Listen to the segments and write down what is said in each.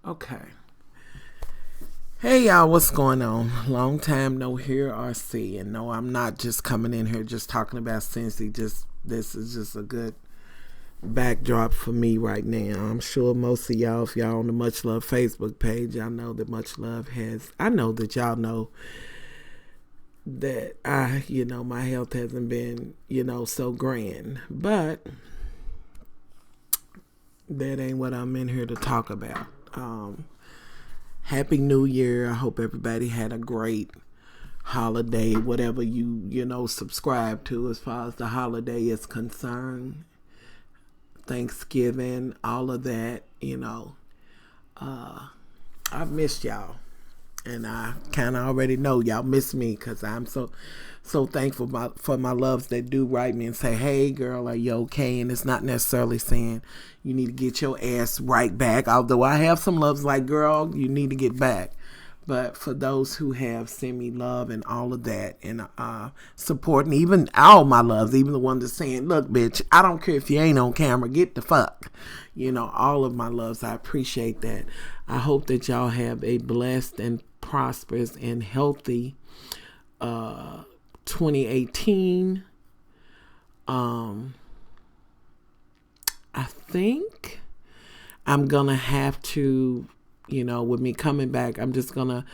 Okay. Hey y'all, what's going on? Long time no hear or see. And no, I'm not just coming in here just talking about SCENTSY. This is just a good backdrop for me right now. I'm sure most of y'all, if y'all on the Much Love Facebook page, y'all know that Much Love I know that y'all know that my health hasn't been, so grand. But that ain't what I'm in here to talk about. Happy New Year. I hope everybody had a great holiday, whatever you subscribe to as far as the holiday is concerned. Thanksgiving, all of that, I've missed y'all. And I kind of already know y'all miss me because I'm so thankful for my loves that do write me and say, hey, girl, are you okay? And it's not necessarily saying you need to get your ass right back. Although I have some loves like, girl, you need to get back. But for those who have sent me love and all of that and supporting even all my loves, even the one that's saying, look, bitch, I don't care if you ain't on camera, get the fuck. All of my loves, I appreciate that. I hope that y'all have a blessed and prosperous and healthy 2018. I think I'm gonna have to, with me coming back, I'm gonna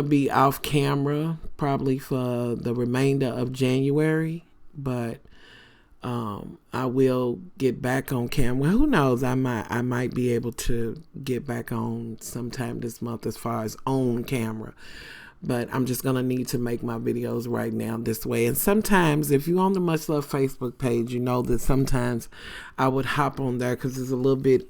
be off camera probably for the remainder of January, but I will get back on camera. Who knows? I might be able to get back on sometime this month as far as on camera. But I'm just gonna need to make my videos right now this way. And sometimes, if you're on the Much Love Facebook page, you know that sometimes I would hop on there because it's a little bit,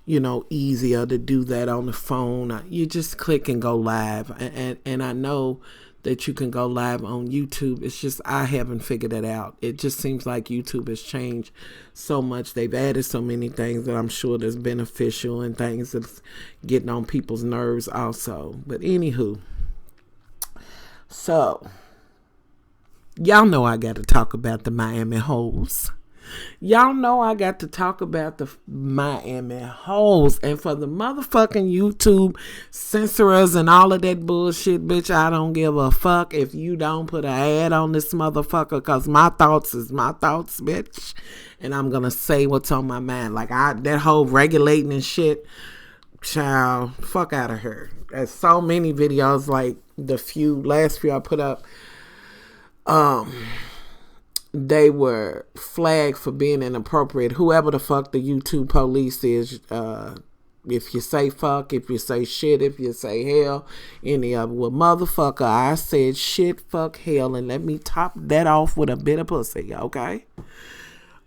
easier to do that on the phone. You just click and go live, and I know that you can go live on YouTube. It's just I haven't figured it out. It just seems like YouTube has changed so much. They've added so many things that I'm sure that's beneficial and things that's getting on people's nerves also. But anywho, so y'all know I got to talk about the Miami Hoe'S. Y'all know I got to talk about the Miami Hoe'S. And for the motherfucking YouTube censorers and all of that bullshit, bitch, I don't give a fuck if you don't put an ad on this motherfucker, because my thoughts is my thoughts, bitch. And I'm going to say what's on my mind. Like, that whole regulating and shit, child, fuck out of here. There's so many videos, like the last few I put up, they were flagged for being inappropriate. Whoever the fuck the YouTube police is, if you say fuck, if you say shit, if you say hell, any of it. Well, motherfucker, I said shit, fuck, hell, and let me top that off with a bit of pussy, okay?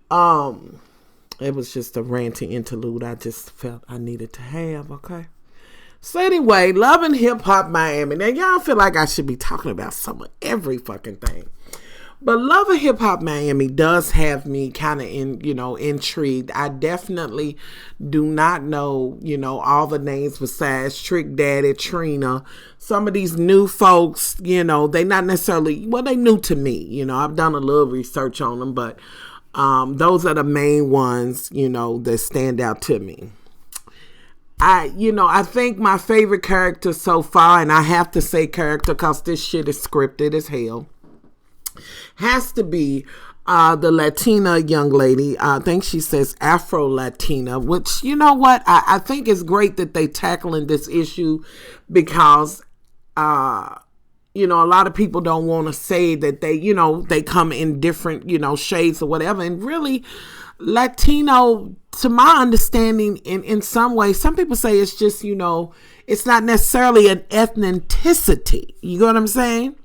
It was just a ranty interlude I just felt I needed to have, okay? So anyway, Love and Hip Hop Miami. Now, y'all feel like I should be talking about some of every fucking thing. But Love and Hip Hop Miami does have me kind of intrigued. I definitely do not know, all the names besides Trick Daddy, Trina. Some of these new folks, they not necessarily, they new to me. I've done a little research on them, but those are the main ones, that stand out to me. I think my favorite character so far, and I have to say character because this shit is scripted as hell, has to be the Latina young lady. I think she says Afro-Latina, which, you know what? I think it's great that they tackling this issue because, a lot of people don't want to say that they come in different, shades or whatever. And really, Latino, to my understanding, in some ways, some people say it's just, it's not necessarily an ethnicity. You know what I'm saying?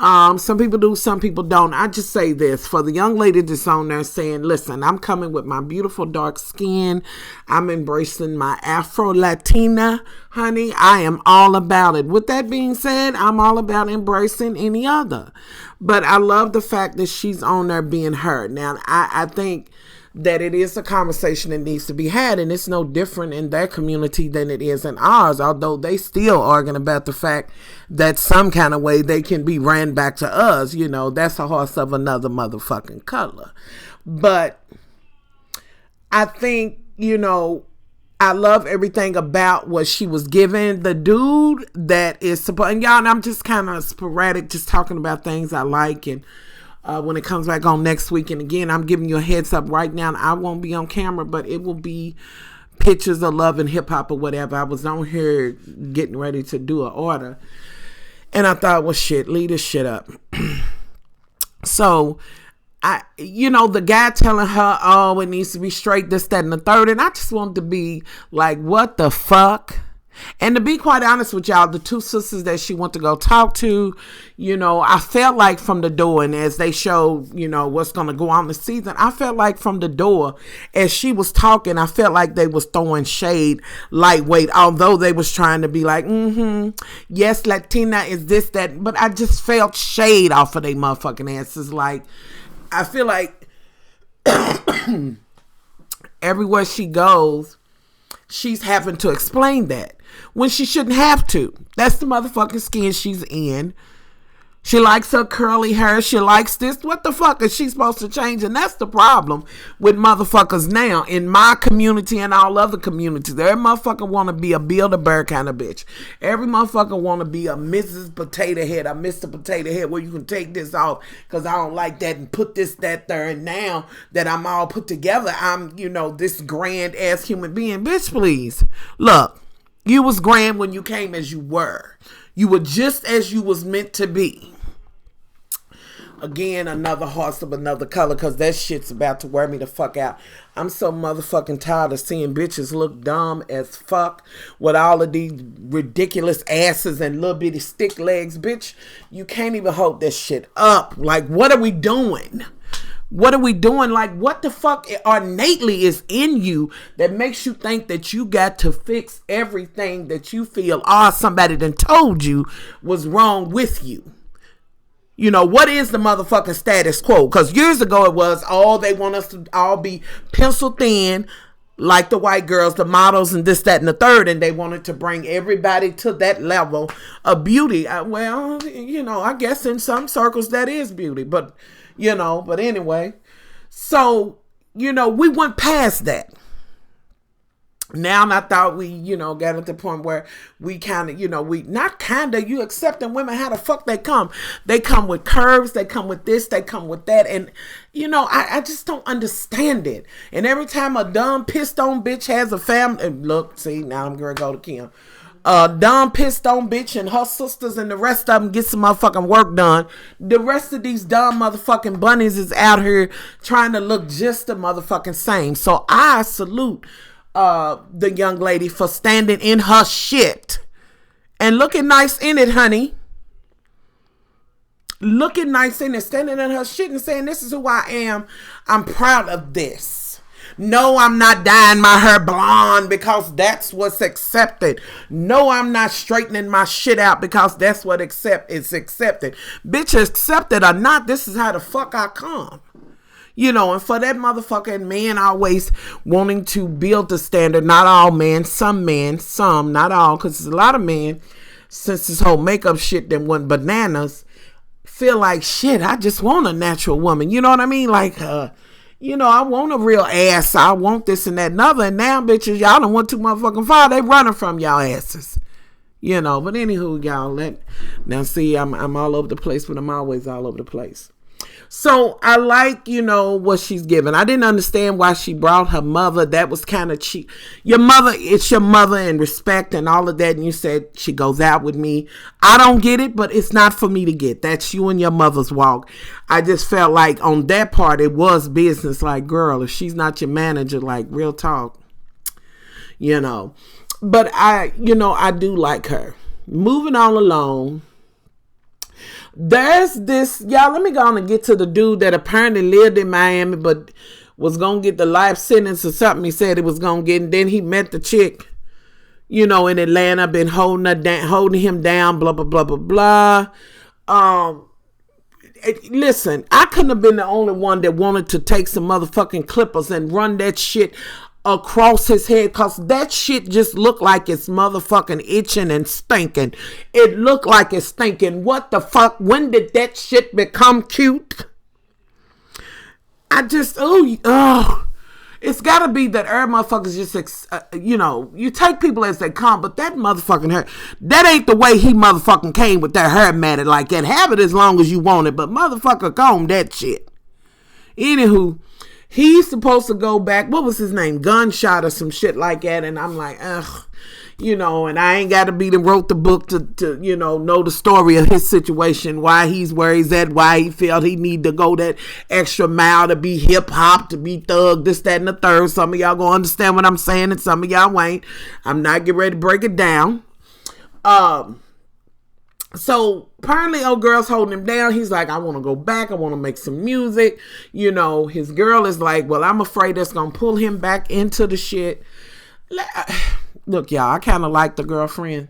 Some people do, some people don't. I just say this for the young lady that's on there saying, listen, I'm coming with my beautiful dark skin. I'm embracing my Afro-Latina, honey. I am all about it. With that being said, I'm all about embracing any other. But I love the fact that she's on there being her. Now, I think that it is a conversation that needs to be had, and it's no different in their community than it is in ours, although they still arguing about the fact that some kind of way they can be ran back to us. That's a horse of another motherfucking color. But I think, I love everything about what she was given. The dude that is supposed, and y'all, I'm just kind of sporadic, just talking about things I like. And when it comes back on next week, and again, I'm giving you a heads up right now, I won't be on camera, but it will be pictures of love and hip hop or whatever. I was on here getting ready to do an order, and I thought, well, shit, leave this shit up. So, the guy telling her, oh, it needs to be straight, this, that, and the third. And I just wanted to be like, what the fuck? And to be quite honest with y'all, the two sisters that she went to go talk to, I felt like from the door, and as they showed, what's going to go on the season, I felt like from the door, as she was talking, I felt like they was throwing shade lightweight, although they was trying to be like, yes, Latina is this, that, but I just felt shade off of their motherfucking asses. Like, I feel like everywhere she goes, she's having to explain that when she shouldn't have to. That's the motherfucking skin she's in. She likes her curly hair. She likes this. What the fuck is she supposed to change? And that's the problem with motherfuckers now in my community and all other communities. Every motherfucker want to be a Build-A-Bear kind of bitch. Every motherfucker want to be a Mrs. Potato Head, a Mr. Potato Head, where you can take this off because I don't like that and put this, that, there. And now that I'm all put together, I'm, this grand ass human being. Bitch, please. Look, you was grand when you came as you were. You were just as you was meant to be. Again, another horse of another color, because that shit's about to wear me the fuck out. I'm so motherfucking tired of seeing bitches look dumb as fuck with all of these ridiculous asses and little bitty stick legs. Bitch, you can't even hold this shit up. Like, what are we doing? What are we doing? Like, what the fuck innately is in you that makes you think that you got to fix everything that you feel somebody done told you was wrong with you? What is the motherfucking status quo? Because years ago it was, they want us to all be pencil thin like the white girls, the models, and this, that, and the third. And they wanted to bring everybody to that level of beauty. I guess in some circles that is beauty. But, but anyway. So, we went past that. Now I thought we, got at the point where we kind of, you accepting women how the fuck they come. They come with curves, they come with this, they come with that. And, I just don't understand it. And every time a dumb pissed on bitch has a family, look, see, now I'm going to go to Kim. Dumb pissed on bitch and her sisters and the rest of them get some motherfucking work done. The rest of these dumb motherfucking bunnies is out here trying to look just the motherfucking same. So I salute the young lady for standing in her shit and looking nice in it, honey. Looking nice in it, standing in her shit and saying, this is who I am. I'm proud of this. No, I'm not dyeing my hair blonde because that's what's accepted. No, I'm not straightening my shit out because that's what is accepted. Bitch, accepted or not, this is how the fuck I come. And for that motherfucking man always wanting to build the standard, not all men, some, not all, because there's a lot of men, since this whole makeup shit that went bananas, feel like, shit, I just want a natural woman. You know what I mean? Like, I want a real ass. I want this and that and other. And now, bitches, y'all done went too motherfucking far. They running from y'all asses. But anywho, y'all, now see, I'm all over the place, but I'm always all over the place. So I like, what she's given. I didn't understand why she brought her mother. That was kind of cheap. Your mother, it's your mother and respect and all of that. And you said she goes out with me. I don't get it, but it's not for me to get. That's you and your mother's walk. I just felt like on that part, it was business. Like, girl, if she's not your manager, like real talk, But I do like her. Moving on along. There's this, y'all, let me go on and get to the dude that apparently lived in Miami but was going to get the life sentence or something he said he was going to get. And then he met the chick, in Atlanta, been holding him down, blah, blah, blah, blah, blah. Listen, I couldn't have been the only one that wanted to take some motherfucking clippers and run that shit across his head, because that shit just looked like it's motherfucking itching and stinking. It looked like it's stinking. What the fuck? When did that shit become cute? I just, It's got to be that every motherfuckers just, you take people as they come, but that motherfucking hair, that ain't the way he motherfucking came with that hair matted like that. Have it as long as you want it, but motherfucker comb that shit. Anywho, he's supposed to go back, what was his name? Gunshot or some shit like that, and I'm like, ugh. And I ain't got to be the wrote the book to know the story of his situation, why he's where he's at, why he felt he need to go that extra mile to be hip hop, to be thug, this, that, and the third. Some of y'all gonna understand what I'm saying, and some of y'all ain't. I'm not getting ready to break it down. So apparently old girl's holding him down. He's like, I want to go back. I want to make some music. His girl is like, well, I'm afraid that's going to pull him back into the shit. Look, y'all, I kind of like the girlfriend.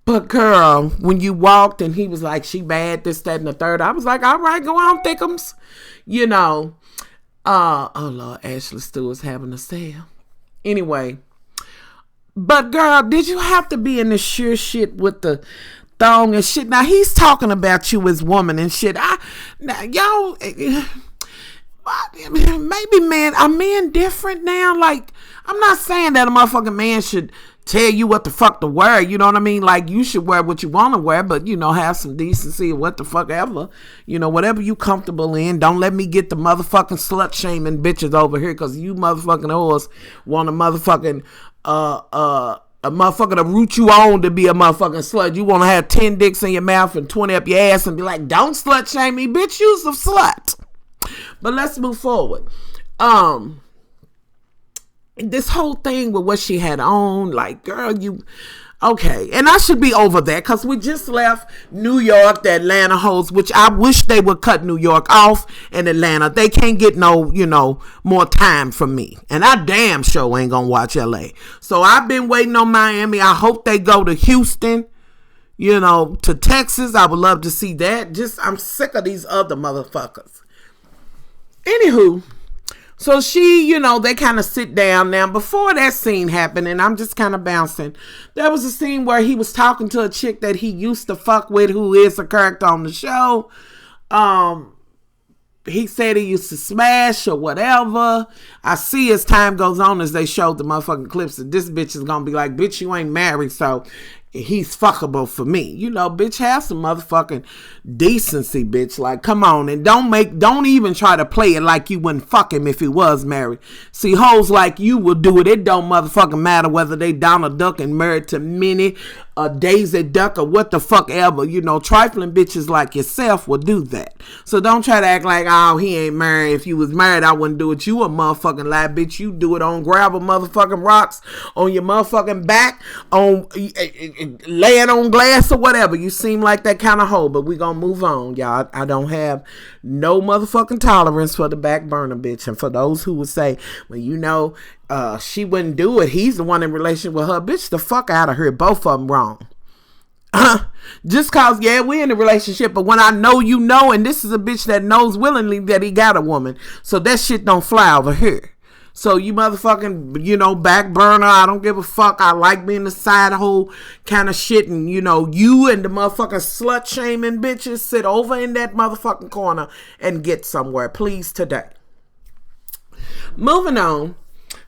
But girl, when you walked and he was like, she bad, this, that, and the third, I was like, all right, go on, thickums. Oh Lord, Ashley Stewart's having a sale. Anyway. But girl, did you have to be in the sure shit with the thong and shit? Now he's talking about you as woman and shit. Y'all, maybe are men different now? Like, I'm not saying that a motherfucking man should tell you what the fuck to wear. You know what I mean? Like, you should wear what you want to wear, but have some decency or what the fuck ever. Whatever you comfortable in. Don't let me get the motherfucking slut shaming bitches over here, because you motherfucking whores want a motherfucking a motherfucker to root you on to be a motherfucking slut. You want to have 10 dicks in your mouth and 20 up your ass and be like, don't slut shame me, bitch, you's a slut. But let's move forward. This whole thing with what she had on, like, girl, okay, and I should be over that, because we just left New York, the Atlanta Hoe'S, which I wish they would cut New York off and Atlanta. They can't get no, more time from me. And I damn sure ain't gonna watch LA. So I've been waiting on Miami. I hope they go to Houston, to Texas. I would love to see that. I'm sick of these other motherfuckers. Anywho, so she, they kind of sit down. Now, before that scene happened, and I'm just kind of bouncing, there was a scene where he was talking to a chick that he used to fuck with, who is a character on the show. He said he used to smash or whatever. I see as time goes on, as they showed the motherfucking clips, that this bitch is going to be like, bitch, you ain't married, so he's fuckable for me. Bitch, have some motherfucking decency, bitch. Like, come on, and don't even try to play it like you wouldn't fuck him if he was married. See, hoes like you will do it. It don't motherfucking matter whether they Donald Duck and married to Minnie or Daisy Duck or what the fuck ever. Trifling bitches like yourself will do that. So don't try to act like, oh, he ain't married. If you was married, I wouldn't do it. You a motherfucking lie, bitch. You do it on gravel motherfucking rocks, on your motherfucking back, on laying on glass or whatever. You seem like that kind of hoe, but we gonna move on, y'all. I don't have no motherfucking tolerance for the back burner, bitch. And for those who would say, well, she wouldn't do it, he's the one in relation with her, bitch, the fuck out of here. Both of them wrong. Just cause, yeah, we're in a relationship, but when I know and this is a bitch that knows willingly that he got a woman, so that shit don't fly over here. So you motherfucking, back burner, I don't give a fuck. I like being the side hole kind of shit. And, you and the motherfucking slut shaming bitches sit over in that motherfucking corner and get somewhere, please, today. Moving on.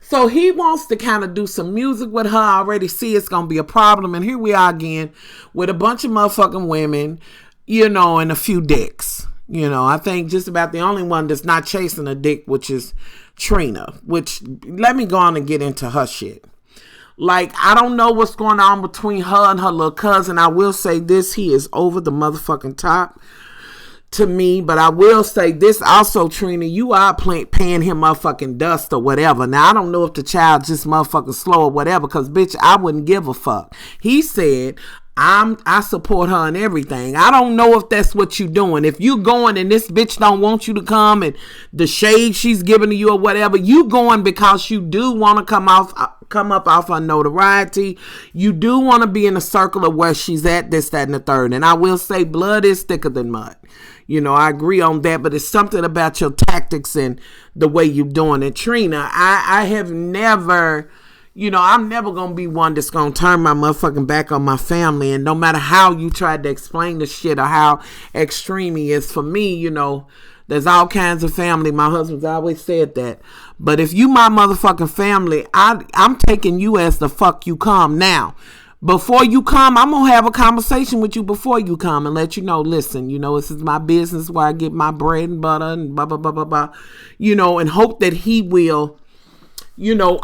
So he wants to kind of do some music with her. I already see it's going to be a problem. And here we are again with a bunch of motherfucking women, and a few dicks. I think just about the only one that's not chasing a dick, which is Trina, which, let me go on and get into her shit. Like, I don't know what's going on between her and her little cousin. I will say this, he is over the motherfucking top to me, but I will say this also, Trina, you are paying him motherfucking dust or whatever. Now, I don't know if the child's just motherfucking slow or whatever, because, bitch, I wouldn't give a fuck. He said, I support her and everything. I don't know if that's what you doing. If you going and this bitch don't want you to come and the shade she's giving to you or whatever, you going because you do want to come up off her notoriety. You do want to be in a circle of where she's at, this, that, and the third. And I will say blood is thicker than mud. I agree on that, but it's something about your tactics and the way you're doing it. Trina, I have never... I'm never going to be one that's going to turn my motherfucking back on my family. And no matter how you tried to explain the shit or how extreme he is, for me, There's all kinds of family. My husband's always said that. But if you my motherfucking family, I'm taking you as the fuck you come. Now, before you come, I'm going to have a conversation with you before you come and let you know, listen, this is my business where I get my bread and butter and blah, blah, blah, blah, blah, and hope that he will,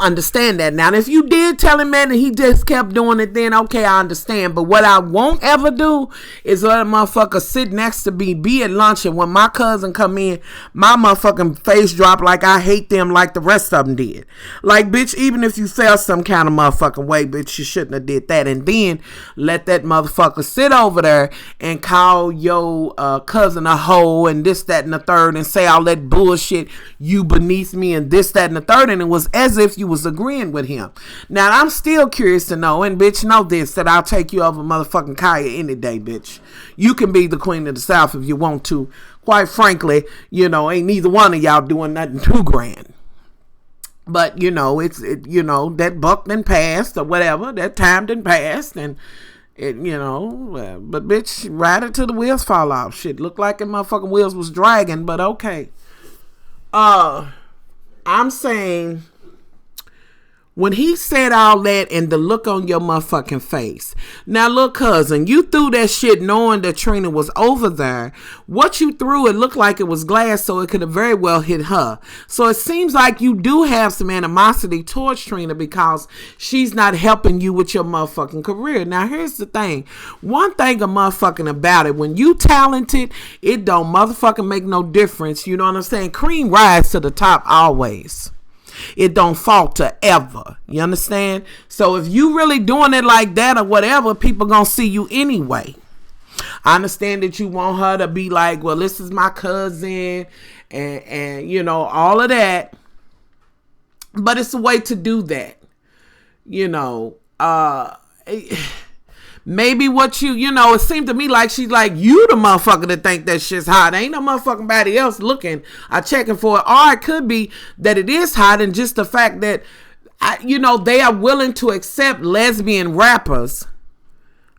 understand that. Now, if you did tell him that and he just kept doing it, then okay, I understand. But what I won't ever do is let a motherfucker sit next to me, be at lunch, and when my cousin come in, my motherfucking face drop like I hate them like the rest of them did. Like, bitch, even if you felt some kind of motherfucking way, bitch, you shouldn't have did that. And then let that motherfucker sit over there and call your cousin a hoe and this, that, and the third, and say all that bullshit, you beneath me and this, that, and the third, and it was as if you was agreeing with him. Now, I'm still curious to know, and bitch, know this, that I'll take you over motherfucking Kaya any day, bitch. You can be the queen of the South if you want to. Quite frankly, ain't neither one of y'all doing nothing too grand. But, that buck done passed or whatever, that time done passed, and but bitch, ride it till the wheels fall off. Shit, looked like the motherfucking wheels was dragging, but okay. I'm saying, when he said all that and the look on your motherfucking face. Now, look, cousin, you threw that shit knowing that Trina was over there. What you threw, it looked like it was glass, so it could have very well hit her. So it seems like you do have some animosity towards Trina because she's not helping you with your motherfucking career. Now, here's the thing. One thing a motherfucking about it, when you talented, it don't motherfucking make no difference. You know what I'm saying? Cream rise to the top always. It don't falter ever. You understand? So if you really doing it like that or whatever, people gonna see you anyway. I understand that you want her to be like, well, this is my cousin and all of that. But it's a way to do that. Maybe what it seemed to me like she's like, you the motherfucker that think that shit's hot. Ain't no motherfucking body else looking or checking for it. Or it could be that it is hot and just the fact that, they are willing to accept lesbian rappers,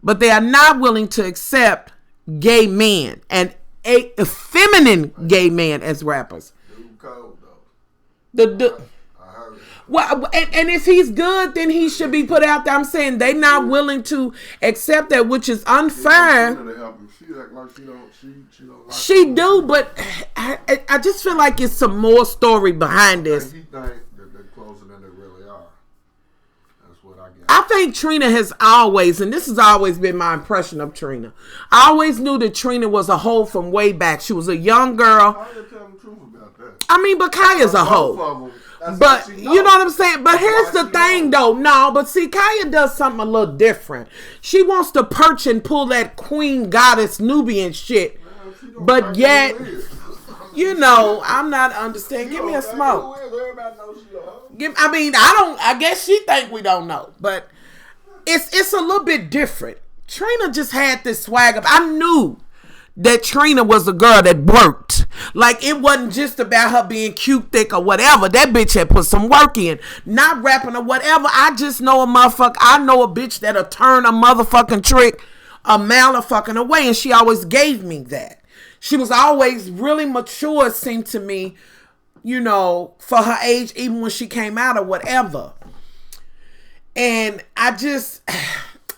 but they are not willing to accept gay men and a feminine gay man as rappers. Cold, though. Well, and if he's good, then he should be put out there. I'm saying they not willing to accept that, which is unfair. She do, but I just feel like it's some more story behind this. He think that they're closer than they really are. That's what I get. I think Trina has always, and this has always been my impression of Trina. I always knew that Trina was a hoe from way back. She was a young girl. Kaya tell the truth about that. I mean, but Kaya's a hoe. But you know what I'm saying? But here's the thing though. No, but see, Kaya does something a little different. She wants to perch and pull that queen goddess Nubian shit. But yet, I'm not understanding. Give me a smoke. I guess she think we don't know. But it's a little bit different. Trina just had this swag up. I knew that Trina was a girl that worked. Like, it wasn't just about her being cute, thick, or whatever. That bitch had put some work in. Not rapping or whatever. I just know a motherfucker. I know a bitch that'll turn a motherfucking trick a mile fucking away. And she always gave me that. She was always really mature, it seemed to me, for her age, even when she came out or whatever. And I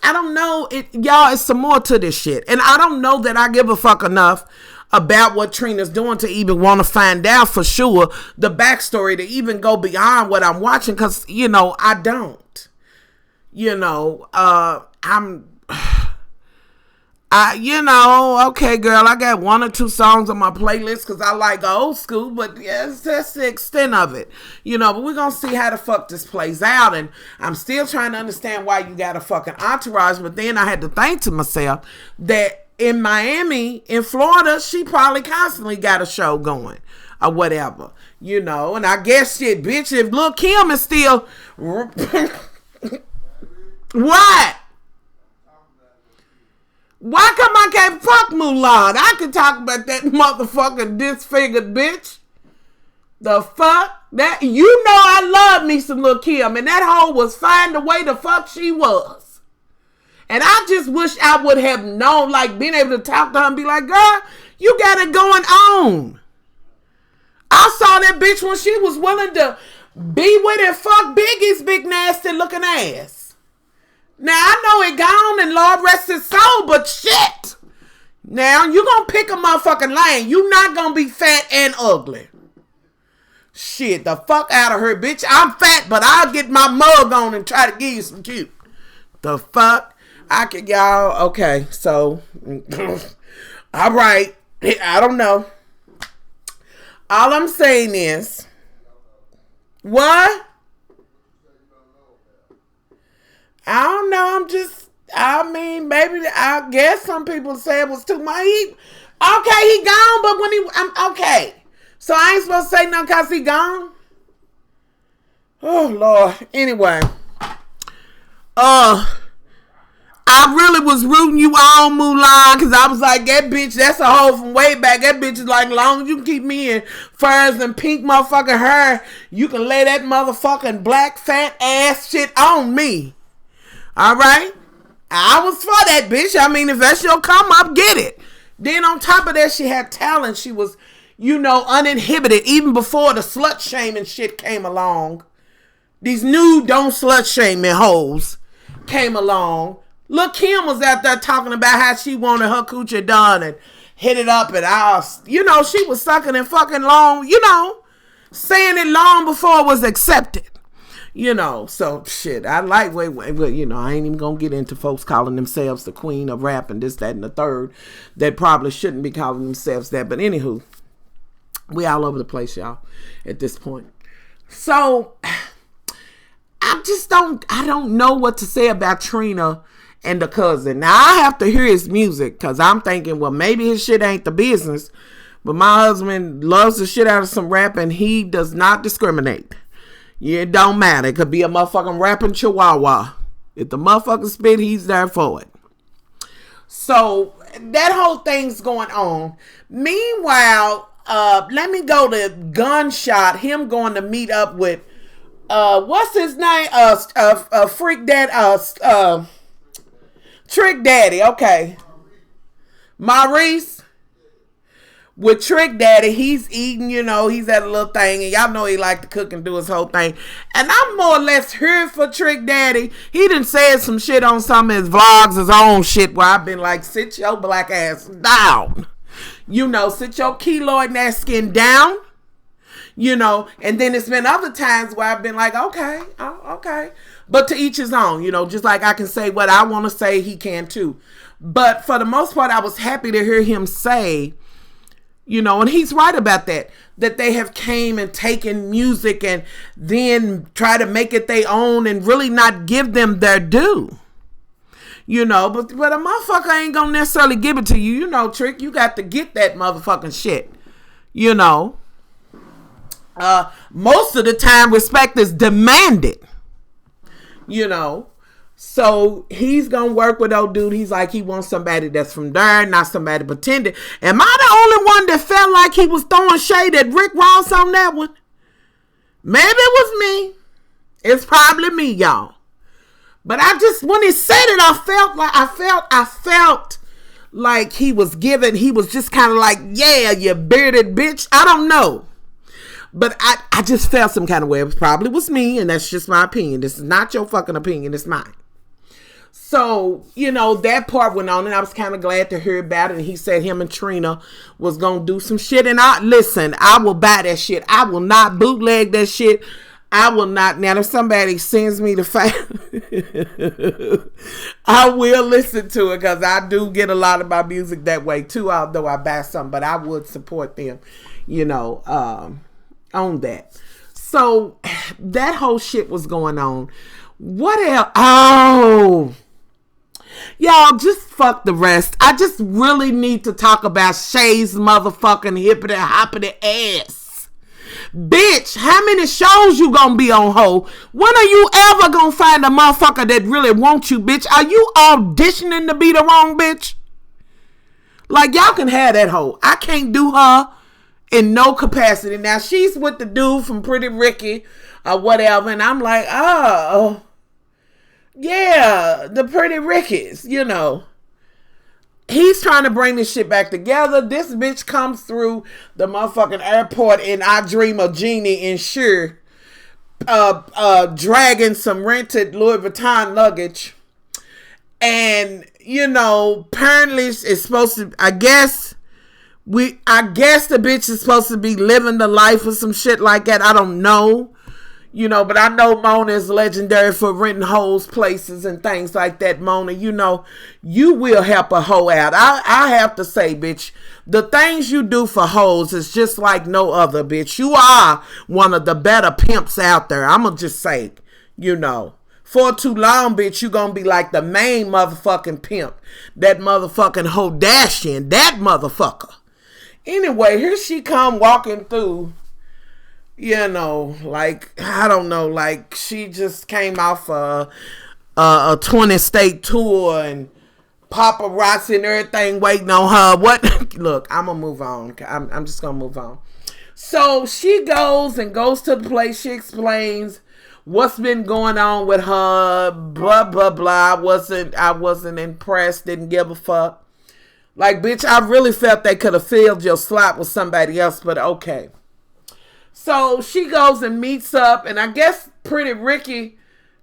don't know, y'all, it's some more to this shit. And I don't know that I give a fuck enough about what Trina's doing to even want to find out for sure the backstory to even go beyond what I'm watching. Because, I don't. Okay, girl, I got 1 or 2 songs on my playlist because I like old school, but yes, that's the extent of it. But we're going to see how the fuck this plays out. And I'm still trying to understand why you got a fucking entourage. But then I had to think to myself that in Miami, in Florida, she probably constantly got a show going or whatever, and I guess shit, bitch, if Lil' Kim is still what? Why come I can't fuck Mulan? I can talk about that motherfucking disfigured bitch. The fuck? That I love me some Lil' Kim, and that hoe was fine the way the fuck she was. And I just wish I would have known, like, being able to talk to her and be like, girl, you got it going on. I saw that bitch when she was willing to be with and fuck Biggie's big nasty looking ass. Now I know it gone and Lord rest his soul, but shit. Now you gonna pick a motherfucking lane. You not gonna be fat and ugly. Shit, the fuck out of her, bitch. I'm fat, but I'll get my mug on and try to give you some cute. The fuck? I could, y'all. Okay, so all right. I don't know. All I'm saying is, what? I don't know. Maybe, I guess some people say it was too much. He gone, but when I'm okay. So I ain't supposed to say nothing because he gone? Oh, Lord. Anyway. I really was rooting you on, Mulan, because I was like, that bitch, that's a hoe from way back. That bitch is like, long as you can keep me in furs and pink motherfucking hair, you can lay that motherfucking black fat ass shit on me. All right? I was for that bitch. I mean, if that's your come up, get it. Then on top of that, she had talent. She was, uninhibited even before the slut shaming shit came along. These new don't slut shame me hoes came along. Lil' Kim was out there talking about how she wanted her coochie done and hit it up and all. She was sucking and fucking long, saying it long before it was accepted. So shit, I like, I ain't even gonna get into folks calling themselves the queen of rap and this, that, and the third that probably shouldn't be calling themselves that. But anywho, we all over the place, y'all, at this point. So I don't know what to say about Trina and the cousin. Now I have to hear his music because I'm thinking, well, maybe his shit ain't the business, but my husband loves the shit out of some rap and he does not discriminate. Yeah, it don't matter. It could be a motherfucking rapping chihuahua. If the motherfucker spit, he's there for it. So that whole thing's going on. Meanwhile, let me go to Gunshot. Him going to meet up with what's his name? Trick Daddy. Okay, Maurice with Trick Daddy. He's eating. He's at a little thing, and y'all know he like to cook and do his whole thing. And I'm more or less here for Trick Daddy. He done said some shit on some of his vlogs, his own shit, where I've been like, sit your black ass down. Sit your keloid ass skin down. And then it's been other times where I've been like, okay. But to each his own, just like I can say what I want to say, he can too. But for the most part, I was happy to hear him say, and he's right about that they have came and taken music and then try to make it their own and really not give them their due. But a motherfucker ain't gonna necessarily give it to you. Trick, you got to get that motherfucking shit. Most of the time, respect is demanded. So he's gonna work with old dude. He's like, he wants somebody that's from there, not somebody pretending. Am I the only one that felt like he was throwing shade at Rick Ross on that one? Maybe it was me. It's probably me, y'all. But when he said it, I felt like he was just kind of like, yeah, you bearded bitch. I don't know. But I just felt some kind of way. It probably was me, and that's just my opinion. This is not your fucking opinion. It's mine. So, that part went on, and I was kind of glad to hear about it. And he said him and Trina was going to do some shit. And I will buy that shit. I will not bootleg that shit. I will not. Now, if somebody sends me the file, I will listen to it because I do get a lot of my music that way too, although I buy some. But I would support them, on that. So that whole shit was going on. What else? Oh, y'all, just fuck the rest. I just really need to talk about Shay's motherfucking hippity hoppity ass. Bitch, how many shows you gonna be on, ho? When are you ever gonna find a motherfucker that really wants you, bitch? Are you auditioning to be the wrong bitch? Like, y'all can have that hoe. I can't do her in no capacity. Now, she's with the dude from Pretty Ricky or whatever, and I'm like, oh, yeah, the Pretty Rickies, he's trying to bring this shit back together. This bitch comes through the motherfucking airport in I Dream of Jeannie and Sure, dragging some rented Louis Vuitton luggage. And, apparently it's supposed to, I guess the bitch is supposed to be living the life or some shit like that. I don't know. But I know Mona is legendary for renting hoes places and things like that. Mona, you will help a hoe out. I have to say, bitch, the things you do for hoes is just like no other, bitch. You are one of the better pimps out there. I'm going to just say, for too long, bitch, you going to be like the main motherfucking pimp. That motherfucking Hoe'S, that motherfucker. Anyway, here she come walking through. I don't know, like she just came off a 20-state tour and paparazzi and everything waiting on her. What? Look, I'm going to move on. I'm just going to move on. So she goes to the place. She explains what's been going on with her, blah, blah, blah. I wasn't impressed, didn't give a fuck. Like, bitch, I really felt they could have filled your slot with somebody else, but okay. So she goes and meets up, and I guess Pretty Ricky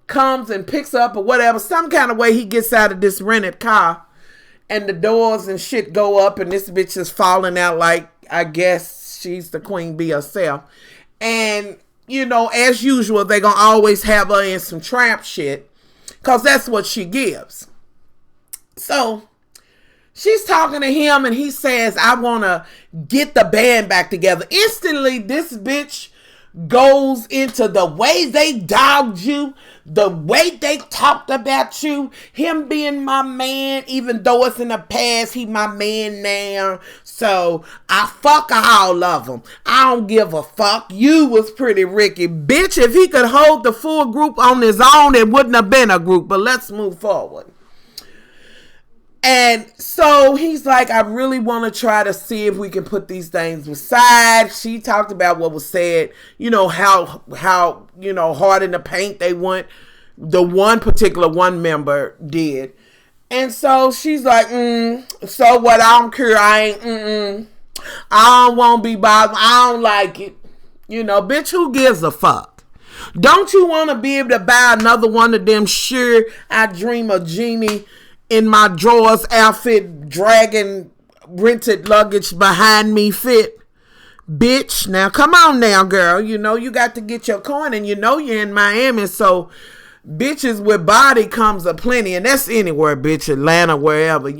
comes and picks up or whatever. Some kind of way he gets out of this rented car, and the doors and shit go up, and this bitch is falling out like, I guess she's the queen bee herself. And, as usual, they're going to always have her in some tramp shit, because that's what she gives. So she's talking to him, and he says, I want to get the band back together. Instantly, this bitch goes into the way they dogged you, the way they talked about you, him being my man, even though it's in the past, he my man now. So I fuck all of them. I don't give a fuck. You was Pretty Ricky. Bitch, if he could hold the full group on his own, it wouldn't have been a group. But let's move forward. And so he's like, I really want to try to see if we can put these things aside. She talked about what was said, how hard in the paint they went. The one member did. And so she's like, so what? I don't care. I don't want to be bothered. I don't like it. Bitch, who gives a fuck? Don't you want to be able to buy another one of them Sure I Dream of Jeannie in my drawers outfit, dragging rented luggage behind me fit? Bitch, now come on now, girl. You got to get your coin, and you're in Miami, so bitches with body comes aplenty, and that's anywhere, bitch, Atlanta, wherever, bitch,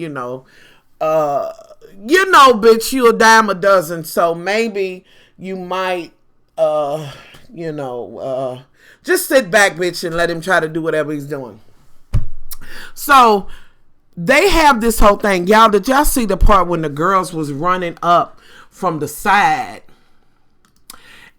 you a dime a dozen, so maybe you might, just sit back, bitch, and let him try to do whatever he's doing. So they have this whole thing. Y'all, did y'all see the part when the girls was running up from the side?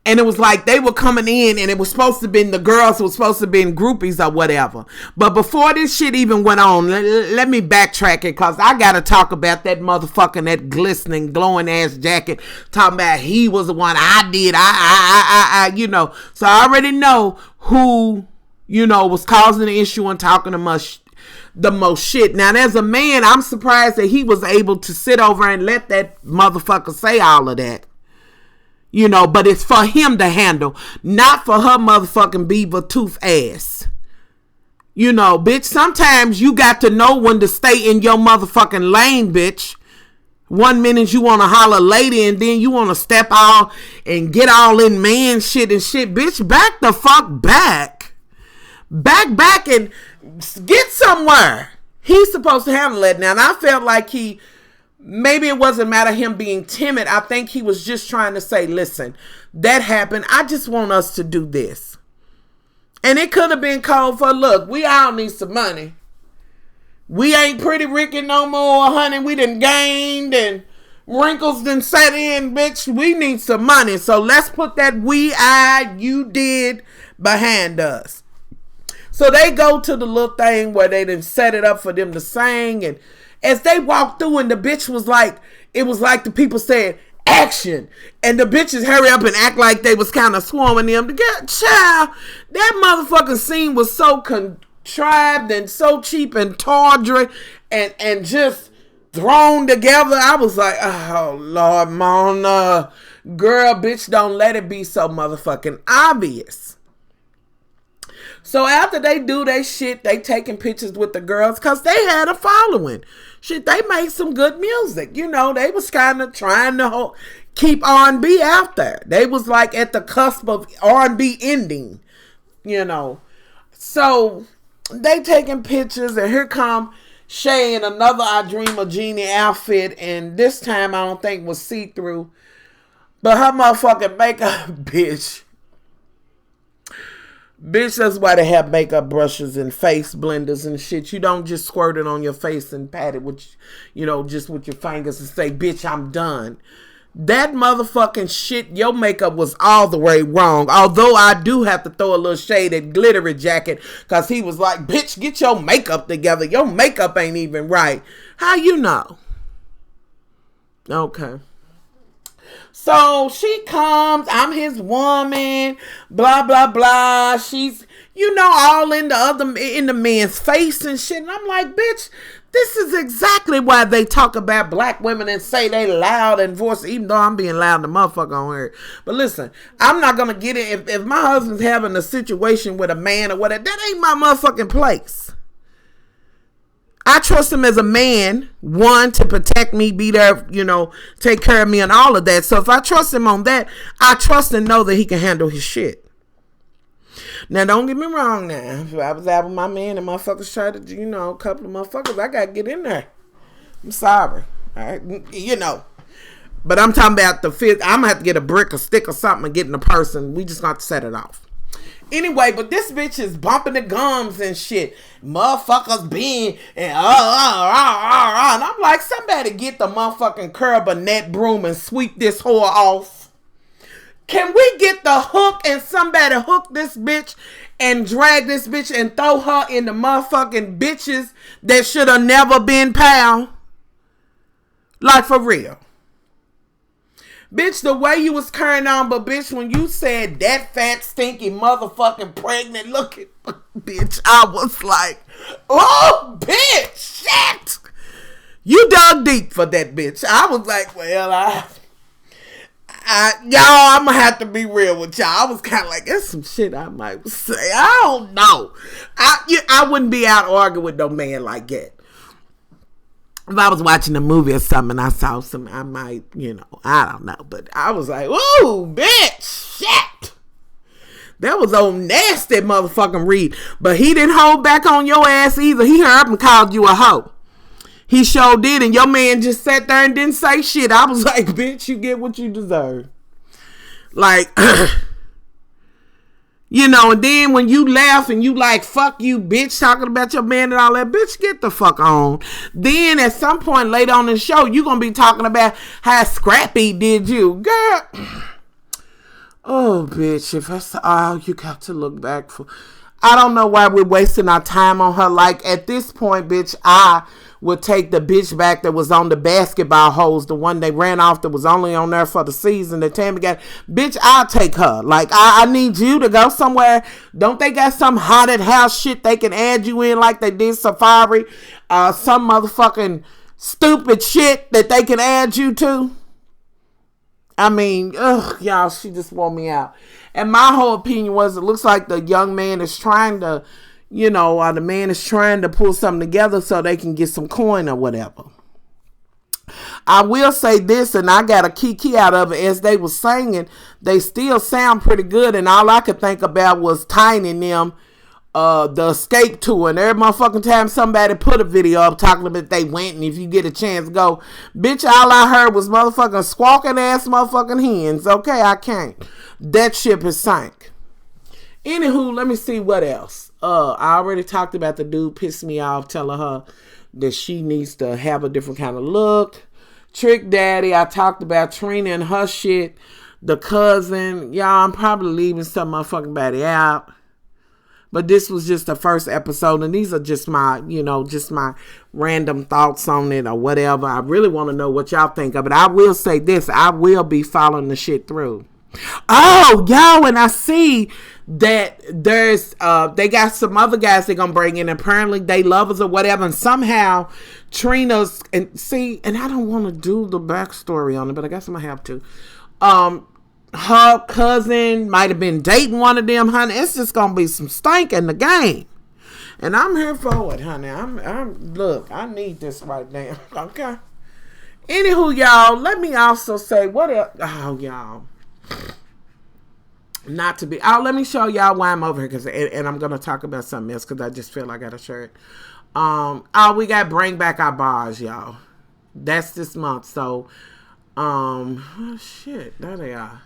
And it was like they were coming in, and it was supposed to be, the girls were supposed to be in groupies or whatever. But before this shit even went on, let me backtrack it, because I got to talk about that motherfucking, that glistening, glowing ass jacket, talking about he was the one. I did. So I already know who, was causing the issue and talking the most shit. Now, as a man, I'm surprised that he was able to sit over and let that motherfucker say all of that. But it's for him to handle, not for her motherfucking beaver tooth ass. Bitch, sometimes you got to know when to stay in your motherfucking lane, bitch. One minute you want to holler lady, and then you want to step out and get all in man shit and shit. Bitch, back the fuck back. Back and get somewhere. He's supposed to handle it now. And I felt like maybe it wasn't a matter of him being timid. I think he was just trying to say, listen, that happened. I just want us to do this. And it could have been called for, look, we all need some money. We ain't Pretty Ricky no more, honey. We done gained and wrinkles done set in, bitch. We need some money. So let's put that you did behind us. So they go to the little thing where they done set it up for them to sing, and as they walked through, and the bitch was like, it was like the people said, action. And the bitches hurry up and act like they was kind of swarming them to get, child. That motherfucking scene was so contrived and so cheap and tawdry and just thrown together. I was like, oh, Lord, Mona. Girl, bitch, don't let it be so motherfucking obvious. So after they do their shit, they taking pictures with the girls because they had a following. Shit, they made some good music. You know, they was kind of trying to keep R&B out there. They was like at the cusp of R&B ending, you know. So they taking pictures, and here come Shay in another I Dream of Jeannie outfit, and this time I don't think was see-through. But her motherfucking makeup, bitch. Bitch, that's why they have makeup brushes and face blenders and shit. You don't just squirt it on your face and pat it with, you know, just with your fingers and say, bitch, I'm done. That motherfucking shit, your makeup was all the way wrong. Although I do have to throw a little shade at Glittery Jacket, because he was like, bitch, get your makeup together. Your makeup ain't even right. How you know? Okay. So she comes, I'm his woman, blah, blah, blah. She's, you know, all in the man's face and shit. And I'm like, bitch, this is exactly why they talk about black women and say they loud and voice, even though I'm being loud the motherfucker on here. But listen, I'm not going to get it. If my husband's having a situation with a man or whatever, that ain't my motherfucking place. I trust him as a man, one, to protect me, be there, you know, take care of me and all of that. So if I trust him on that, I trust and know that he can handle his shit. Now, don't get me wrong now. If I was out with my man and motherfuckers try to, you know, a couple of motherfuckers, I got to get in there. I'm sorry. All right. You know. But I'm talking about the fifth. I'm going to have to get a brick, a stick or something and get in the person. We just got to set it off. Anyway, but this bitch is bumping the gums and shit. Motherfuckers being and and I'm like, somebody get the motherfucking curb a net broom and sweep this whore off. Can we get the hook and somebody hook this bitch and drag this bitch and throw her in the motherfucking bitches that should have never been pal? Like, for real. Bitch, the way you was carrying on, but bitch, when you said that fat, stinky, motherfucking pregnant looking, bitch, I was like, oh, bitch, shit. You dug deep for that bitch. I was like, well, y'all, I'm going to have to be real with y'all. I was kind of like, that's some shit I might say. I don't know. I wouldn't be out arguing with no man like that. If I was watching a movie or something and I saw some, I might, you know, I don't know. But I was like, ooh, bitch, shit. That was old nasty motherfucking Reed. But he didn't hold back on your ass either. He heard up and called you a hoe. He sure did. And your man just sat there and didn't say shit. I was like, bitch, you get what you deserve. Like, you know, and then when you laugh and you like, fuck you, bitch, talking about your man and all that, bitch, get the fuck on. Then at some point later on in the show, you going to be talking about how scrappy did you. Girl. Oh, bitch, if that's all you got to look back for. I don't know why we're wasting our time on her. Like, at this point, bitch, I would take the bitch back that was on the basketball hose, the one they ran off that was only on there for the season that Tammy got. Bitch, I'll take her. Like, I need you to go somewhere. Don't they got some haunted house shit they can add you in like they did Safari? Some motherfucking stupid shit that they can add you to? I mean, ugh, y'all, she just wore me out. And my whole opinion was, it looks like the young man is trying to, you know, the man is trying to pull something together so they can get some coin or whatever. I will say this, and I got a key out of it. As they were singing, they still sound pretty good, and all I could think about was Tiny and them, the Escape Tour, and every motherfucking time somebody put a video up talking about they went, and if you get a chance, go. Bitch, all I heard was motherfucking squawking ass motherfucking hens. Okay, I can't. That ship has sank. Anywho, let me see what else. I already talked about the dude pissed me off telling her that she needs to have a different kind of look. Trick Daddy, I talked about Trina and her shit. The cousin, y'all, I'm probably leaving some motherfucking body out. But this was just the first episode, and these are just my, you know, just my random thoughts on it or whatever. I really want to know what y'all think of it. I will say this, I will be following the shit through. Oh, y'all, and I see that there's they got some other guys they're gonna bring in. Apparently they lovers or whatever, and somehow Trina's and I don't want to do the backstory on it, but I guess I'm gonna have to. Her cousin might have been dating one of them, honey. It's just gonna be some stank in the game, and I'm here for it, honey. I'm look, I need this right now. Okay. Anywho, y'all, let me also say what else. Oh, y'all. Not to be. Oh, let me show y'all why I'm over here, and I'm gonna talk about something else because I just feel like I gotta share it. Oh, we got bring back our bars, y'all. That's this month. So, oh shit, there they are.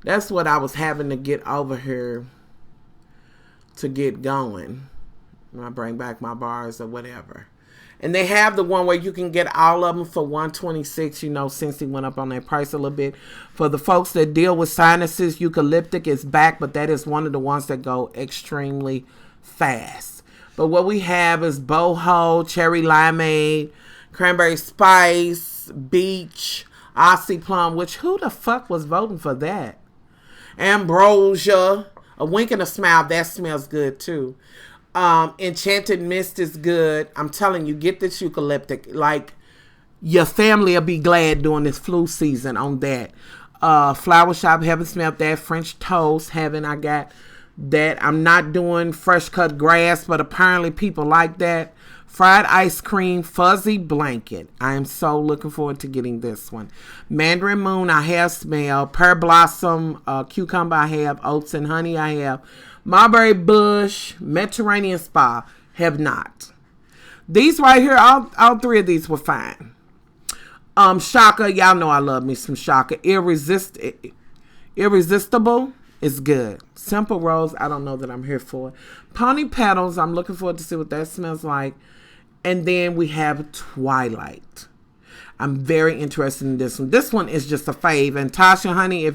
That's what I was having to get over here to get going. I bring back my bars or whatever. And they have the one where you can get all of them for $126. You know, since he went up on that price a little bit. For the folks that deal with sinuses, eucalyptic is back, but that is one of the ones that go extremely fast. But what we have is boho, cherry limeade, cranberry spice, beach, Aussie plum, which who the fuck was voting for that? Ambrosia, a wink and a smile, that smells good too. Enchanted Mist is good. I'm telling you, get this eucalyptic. Like, your family will be glad during this flu season on that. Flower Shop, haven't smelled that. French Toast, haven't. I got that. I'm not doing fresh cut grass, but apparently people like that. Fried ice cream, fuzzy blanket. I am so looking forward to getting this one. Mandarin Moon, I have smelled. Pear Blossom, cucumber, I have. Oats and honey, I have. Mulberry Bush, Mediterranean Spa, have not. These right here, all three of these were fine. Shaka, y'all know I love me some Shaka. Irresistible is good. Simple Rose, I don't know that I'm here for. Pony Petals, I'm looking forward to see what that smells like. And then we have Twilight. I'm very interested in this one. This one is just a fave. And Tasha, honey,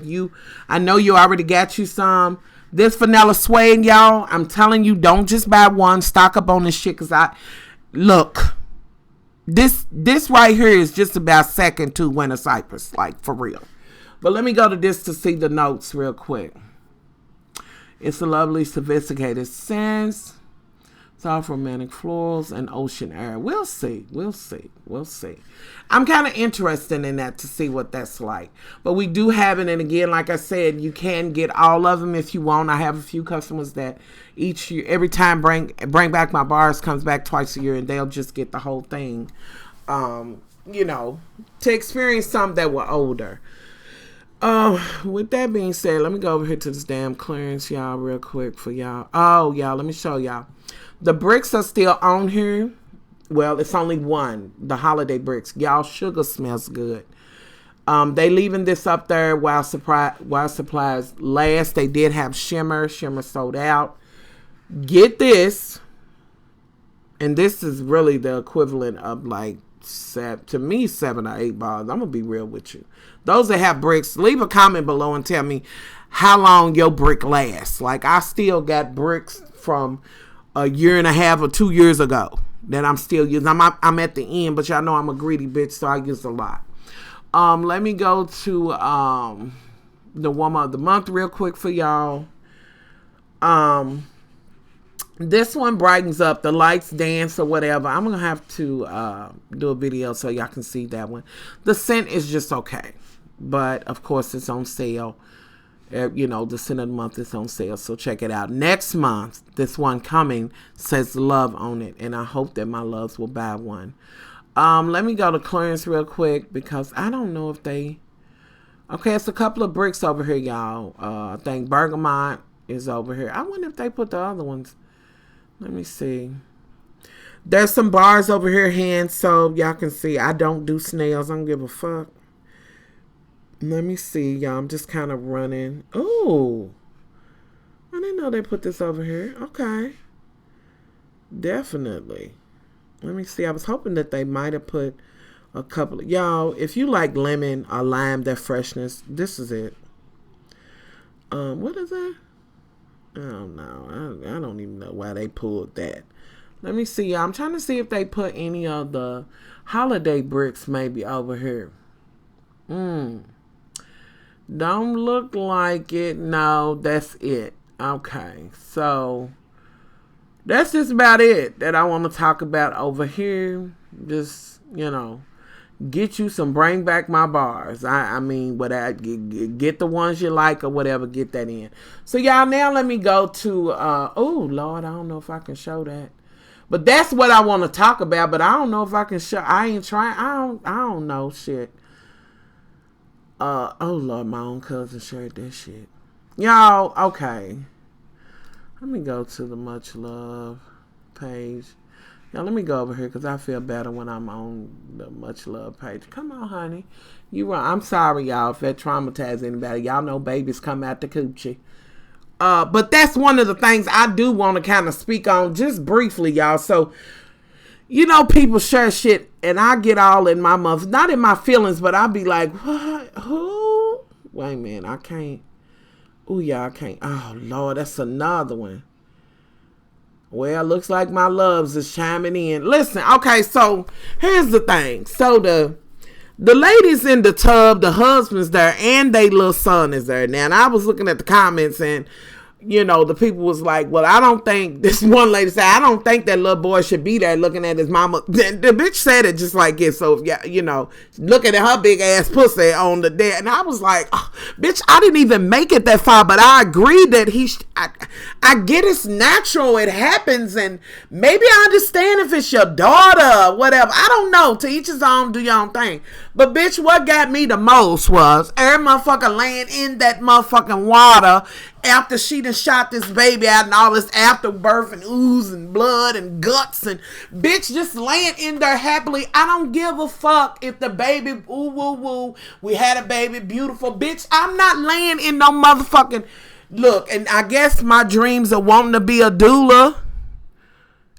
I know you already got you some. This vanilla suede, y'all, I'm telling you, don't just buy one. Stock up on this shit, because look, this right here is just about second to Winter Cypress, like, for real. But let me go to this to see the notes real quick. It's a lovely, sophisticated scent. Soft romantic florals and ocean air. We'll see. I'm kind of interested in that to see what that's like. But we do have it. And again, like I said, you can get all of them if you want. I have a few customers that each year, every time Bring Back My Bars comes back twice a year, and they'll just get the whole thing, you know, to experience some that were older. With that being said, let me go over here to this damn clearance, y'all, real quick for y'all. Oh, y'all, let me show y'all. The bricks are still on here. Well, it's only one, the holiday bricks. Y'all, sugar smells good. They leaving this up there while supplies last. They did have shimmer. Shimmer sold out. Get this. And this is really the equivalent of like, to me, 7 or 8 bars. I'm going to be real with you. Those that have bricks, leave a comment below and tell me how long your brick lasts. Like, I still got bricks from a year and a half or 2 years ago that I'm still using. I'm at the end, but y'all know I'm a greedy bitch, so I use a lot. Let me go to the woman of the month real quick for y'all. This one brightens up, the lights dance or whatever. I'm gonna have to do a video so y'all can see that one. The scent is just okay, but of course it's on sale. You know, the scent of the month is on sale, so check it out. Next month, this one coming says love on it, and I hope that my loves will buy one. Let me go to clearance real quick, because I don't know if they... Okay, it's a couple of bricks over here, y'all. I think Bergamot is over here. I wonder if they put the other ones. Let me see. There's some bars over here, hands, so y'all can see. I don't do snails. I don't give a fuck. Let me see, y'all. I'm just kind of running. Oh, I didn't know they put this over here. Okay. Definitely. Let me see. I was hoping that they might have put a couple of... Y'all, if you like lemon or lime, that freshness, this is it. What is that? I don't know. I don't even know why they pulled that. Let me see, y'all. I'm trying to see if they put any of the holiday bricks maybe over here. Don't look like it. No, that's it. Okay, so that's just about it that I want to talk about over here. Just, get you some bring back my bars. I mean, get the ones you like or whatever, get that in. So y'all, now let me go to, oh Lord, I don't know if I can show that. But that's what I want to talk about, but I don't know if I can show. I ain't trying. I don't know shit. Oh Lord, my own cousin shared that shit. Y'all, okay. Let me go to the Much Love page. Now, let me go over here because I feel better when I'm on the Much Love page. Come on, honey. I'm sorry, y'all, if that traumatized anybody. Y'all know babies come out the coochie. But that's one of the things I do want to kind of speak on just briefly, y'all. So, people share shit and I get all in my mouth. Not in my feelings, but I'll be like, what? Who? Wait a minute, I can't. Oh, yeah, I can't. Oh, Lord, that's another one. Well, looks like my loves is chiming in. Listen, okay, so here's the thing. So the ladies in the tub, the husband's there, and they little son is there. Now, and I was looking at the comments, and, the people was like, well, I don't think, this one lady said, I don't think that little boy should be there looking at his mama. The bitch said it just like it. So, yeah, looking at her big ass pussy on the deck. And I was like, oh, bitch, I didn't even make it that far. But I agree that I get it's natural. It happens. And maybe I understand if it's your daughter or whatever. I don't know. To each his own, do your own thing. But, bitch, what got me the most was every motherfucker laying in that motherfucking water after she done shot this baby out and all this afterbirth and ooze and blood and guts and bitch just laying in there happily. I don't give a fuck if the baby, ooh, woo, woo, we had a baby, beautiful. Bitch, I'm not laying in no motherfucking, look, and I guess my dreams of wanting to be a doula.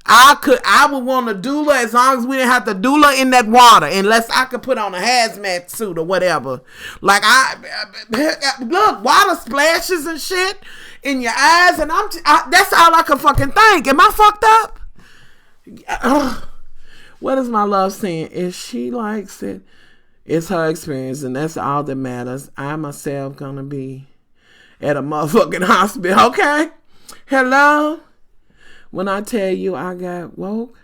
I would want a doula as long as we didn't have to doula in that water, unless I could put on a hazmat suit or whatever. Like look, water splashes and shit in your eyes, and that's all I can fucking think. Am I fucked up? What is my love saying? If she likes it, it's her experience, and that's all that matters. I myself gonna be at a motherfucking hospital, okay? Hello? When I tell you I got woke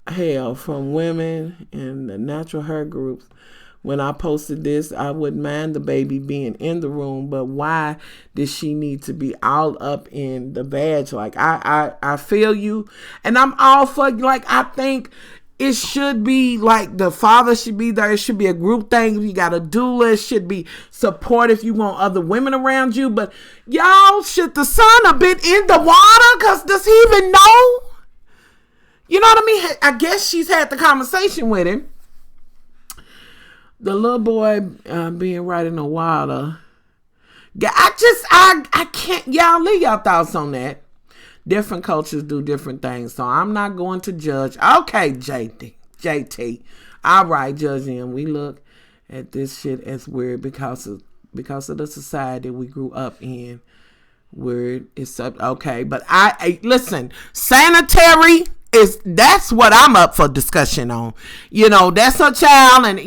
hell from women in the natural hair groups, when I posted this, I wouldn't mind the baby being in the room, but why did she need to be all up in the badge? Like, I feel you, and I'm all for, like, I think it should be like the father should be there. It should be a group thing. You got a doula. It should be support if you want other women around you. But y'all, should the son have been in the water? Because does he even know? You know what I mean? I guess she's had the conversation with him. The little boy being right in the water. Yeah, I can't. Y'all leave y'all thoughts on that. Different cultures do different things, so I'm not going to judge. Okay, JT. All right, judging him. We look at this shit as weird because of the society we grew up in. Weird. It's okay, but I listen. Sanitary that's what I'm up for discussion on. That's her child, and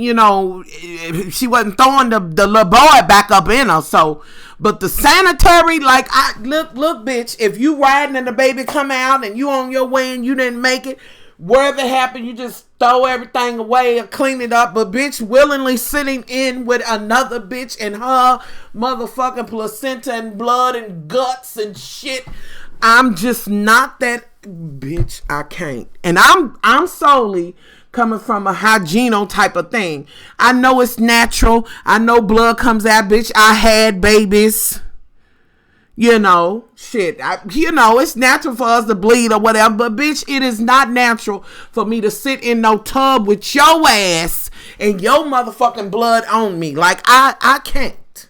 she wasn't throwing the little boy back up in her. So, but the sanitary, like, look, bitch, if you riding and the baby come out and you on your way and you didn't make it, whatever happened, you just throw everything away and clean it up. But bitch willingly sitting in with another bitch and her motherfucking placenta and blood and guts and shit. I'm just not that bitch. I can't. And I'm solely coming from a hygiene type of thing. I know it's natural. I know blood comes out, bitch. I had babies. Shit. It's natural for us to bleed or whatever. But bitch, it is not natural for me to sit in no tub with your ass and your motherfucking blood on me. Like, I can't.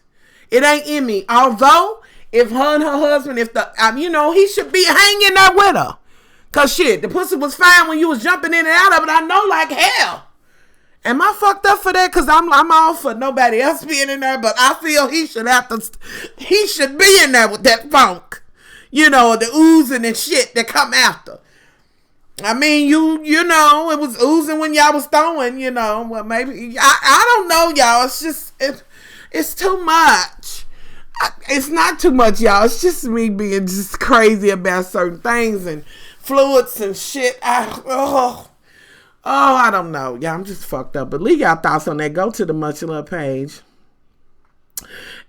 It ain't in me. Although, if her and her husband, he should be hanging there with her. Cause shit, the pussy was fine when you was jumping in and out of it. I know like hell. Am I fucked up for that? Cause I'm all for nobody else being in there, but I feel he should be in there with that funk. The oozing and shit that come after. I mean, it was oozing when y'all was throwing, well, maybe, I don't know, y'all. It's just, it's too much. It's not too much, y'all. It's just me being just crazy about certain things and fluids and shit. I don't know. Yeah, I'm just fucked up. But leave y'all thoughts on that. Go to the Much Love page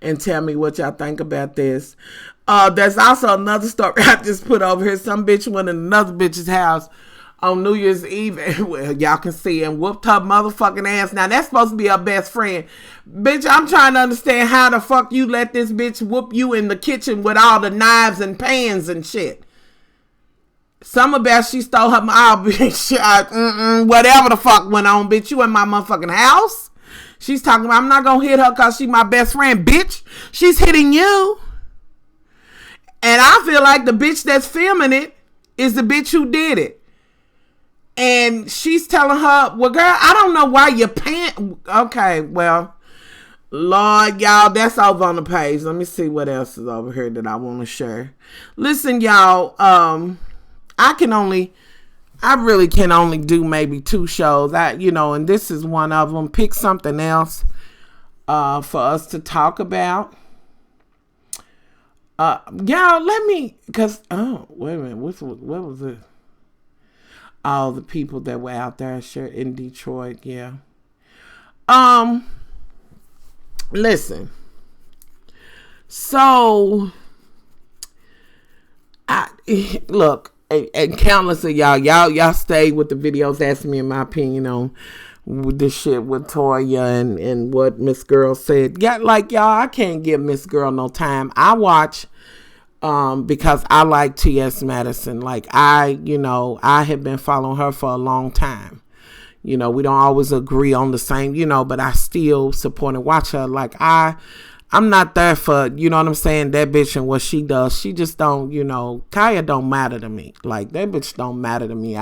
and tell me what y'all think about this. There's also another story I just put over here. Some bitch went in another bitch's house on New Year's Eve. Well, y'all can see, and whooped her motherfucking ass. Now, that's supposed to be her best friend. Bitch, I'm trying to understand how the fuck you let this bitch whoop you in the kitchen with all the knives and pans and shit. Some about she stole her bitch. Whatever the fuck went on, bitch. You in my motherfucking house? She's talking about, I'm not gonna hit her because she my best friend. Bitch, she's hitting you. And I feel like the bitch that's filming it is the bitch who did it. And she's telling her, well, girl, I don't know why you Okay, well, Lord, y'all, that's over on the page. Let me see what else is over here that I want to share. Listen, y'all, I really can only do maybe 2 shows. And this is one of them. Pick something else for us to talk about. Y'all, wait a minute, what was it? All the people that were out there in Detroit, yeah. Listen. So, look, and countless of y'all stayed with the videos, asking me my opinion on this shit with Toya and what Miss Girl said. Yeah, like y'all, I can't give Miss Girl no time. I watch because I like T.S. Madison. Like I have been following her for a long time. We don't always agree on the same, but I still support and watch her. Like I'm not there for, you know what I'm saying, that bitch and what she does. She just don't, Kaya don't matter to me. Like that bitch don't matter to me.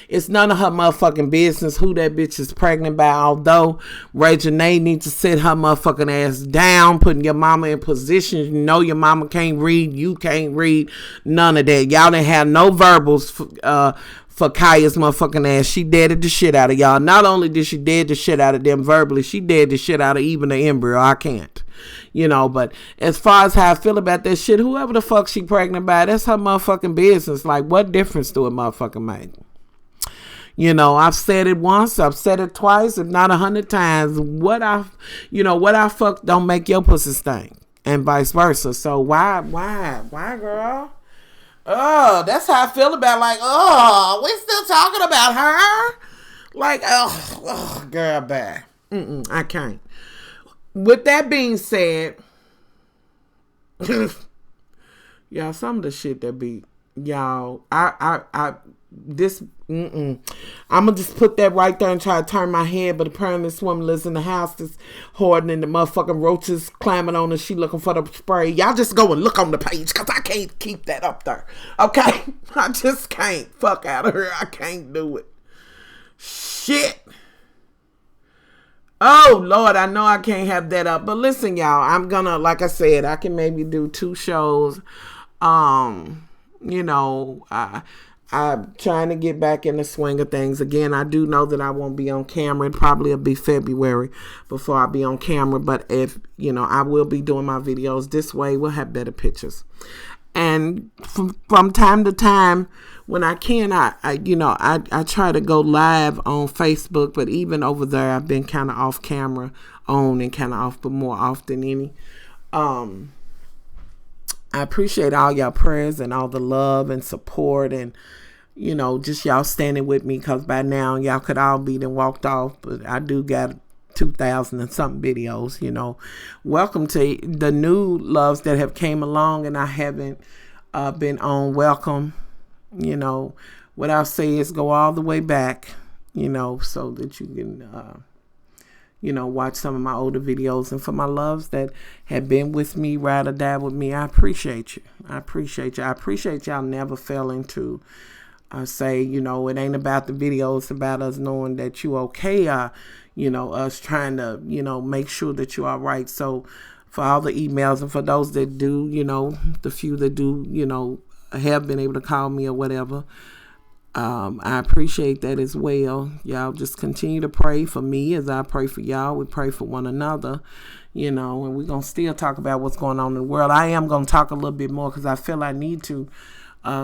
It's none of her motherfucking business who that bitch is pregnant by. Although Ray Janae needs to sit her motherfucking ass down, putting your mama in positions. Your mama can't read. You can't read. None of that. Y'all didn't have no verbals for Kaya's motherfucking ass. She deaded the shit out of y'all. Not only did she dead the shit out of them verbally, she dead the shit out of even the embryo. I can't. But as far as how I feel about that shit, whoever the fuck she pregnant by, that's her motherfucking business. Like, what difference do it motherfucking make? I've said it once, I've said it twice, if not 100 times. What I fuck don't make your pussy stink, and vice versa. So why, girl? Oh, that's how I feel about. Like, oh, we still talking about her? Like, oh, girl, bad. I can't. With that being said, y'all, some of the shit that be y'all, I'm gonna just put that right there and try to turn my head, but apparently this woman lives in the house that's hoarding and the motherfucking roaches climbing on her. She looking for the spray. Y'all just go and look on the page, because I can't keep that up there. Okay? I just can't. Fuck out of here. I can't do it. Shit. Oh, Lord, I know I can't have that up. But listen, y'all, I'm gonna, like I said, I can maybe do 2 shows. I'm trying to get back in the swing of things. Again, I do know that I won't be on camera. It probably will be February before I be on camera. But if, I will be doing my videos this way, we'll have better pictures. And from time to time, when I can, I try to go live on Facebook. But even over there, I've been kind of off camera on and kind of off, but more off than any. I appreciate all y'all prayers and all the love and support and, just y'all standing with me, because by now y'all could all be then walked off, but I do got 2,000 and something videos, Welcome to the new loves that have came along and I haven't been on. Welcome. What I'll say is go all the way back, so that you can watch some of my older videos. And for my loves that have been with me, ride or die with me, I appreciate you. I appreciate y'all never failing to say, it ain't about the videos, it's about us knowing that you okay. Us trying to, make sure that you are right. So for all the emails and for those that do, the few that do, have been able to call me or whatever, I appreciate that as well. Y'all just continue to pray for me as I pray for y'all. We pray for one another, and we're going to still talk about what's going on in the world. I am going to talk a little bit more because I feel I need to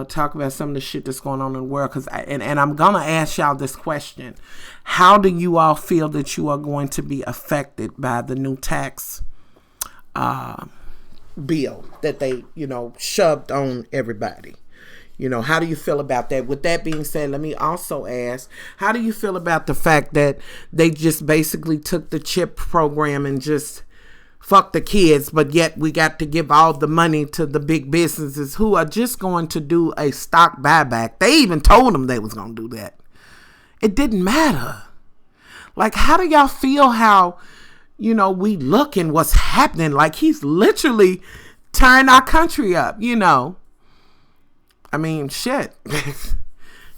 talk about some of the shit that's going on in the world. And I'm going to ask y'all this question. How do you all feel that you are going to be affected by the new tax bill that they, shoved on everybody? How do you feel about that? With that being said, let me also ask, how do you feel about the fact that they just basically took the chip program and just fuck the kids, but yet we got to give all the money to the big businesses who are just going to do a stock buyback? They even told them they was going to do that. It didn't matter. Like, how do y'all feel how, we look and what's happening? Like, he's literally tearing our country up, I mean, shit.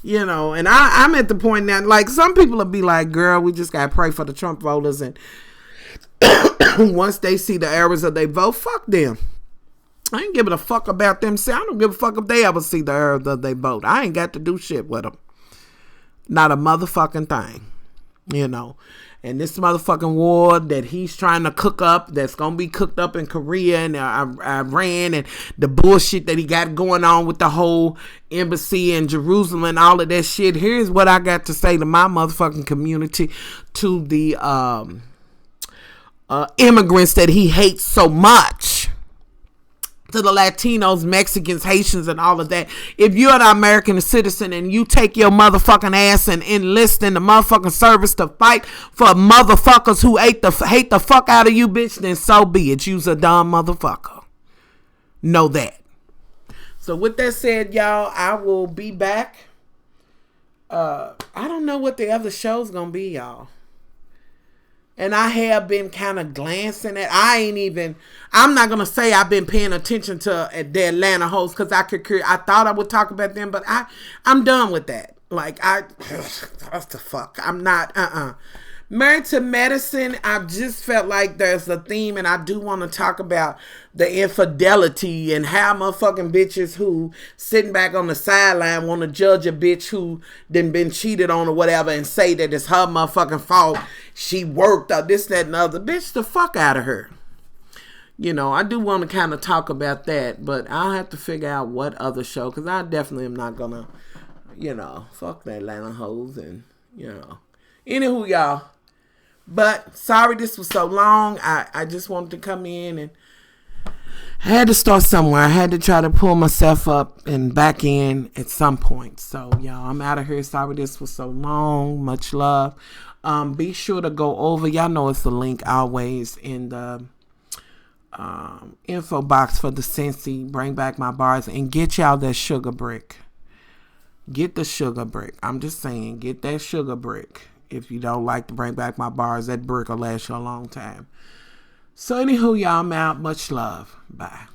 And I'm at the point now, like, some people will be like, girl, we just got to pray for the Trump voters. And once they see the errors of their vote, fuck them. I ain't giving a fuck about them. I don't give a fuck if they ever see the errors of their vote. I ain't got to do shit with them. Not a motherfucking thing. And this motherfucking war that he's trying to cook up, that's going to be cooked up in Korea and Iran, and the bullshit that he got going on with the whole embassy in Jerusalem and all of that shit. Here's what I got to say to my motherfucking community, to the immigrants that he hates so much, to the Latinos, Mexicans, Haitians, and all of that. If you're an American citizen and you take your motherfucking ass and enlist in the motherfucking service to fight for motherfuckers who hate the fuck out of you, bitch, then so be it. You's a dumb motherfucker. Know that. So with that said, y'all, I will be back. I don't know what the other show's gonna be, y'all. And I have been kind of glancing at. I'm not gonna say I've been paying attention to the Atlanta Hoe'S because I thought I would talk about them, but I'm done with that. Like, what the fuck? I'm not. Married to Medicine, I've just felt like there's a theme, and I do want to talk about the infidelity and how motherfucking bitches who sitting back on the sideline want to judge a bitch who done been cheated on or whatever and say that it's her motherfucking fault. She worked or this, that, and the other. Bitch, the fuck out of her. I do want to kind of talk about that, but I'll have to figure out what other show, because I definitely am not gonna, fuck the Atlanta Hoe'S and, Anywho, y'all. But sorry this was so long. I just wanted to come in, and I had to start somewhere. I had to try to pull myself up and back in at some point. So, y'all, I'm out of here. Sorry this was so long. Much love. Be sure to go over. Y'all know it's the link always in the info box for the SCENTSY. Bring back my bars and get y'all that sugar brick. Get the sugar brick. I'm just saying, get that sugar brick. If you don't like to bring back my bars, that brick will last you a long time. So anywho, y'all, I'm out. Much love. Bye.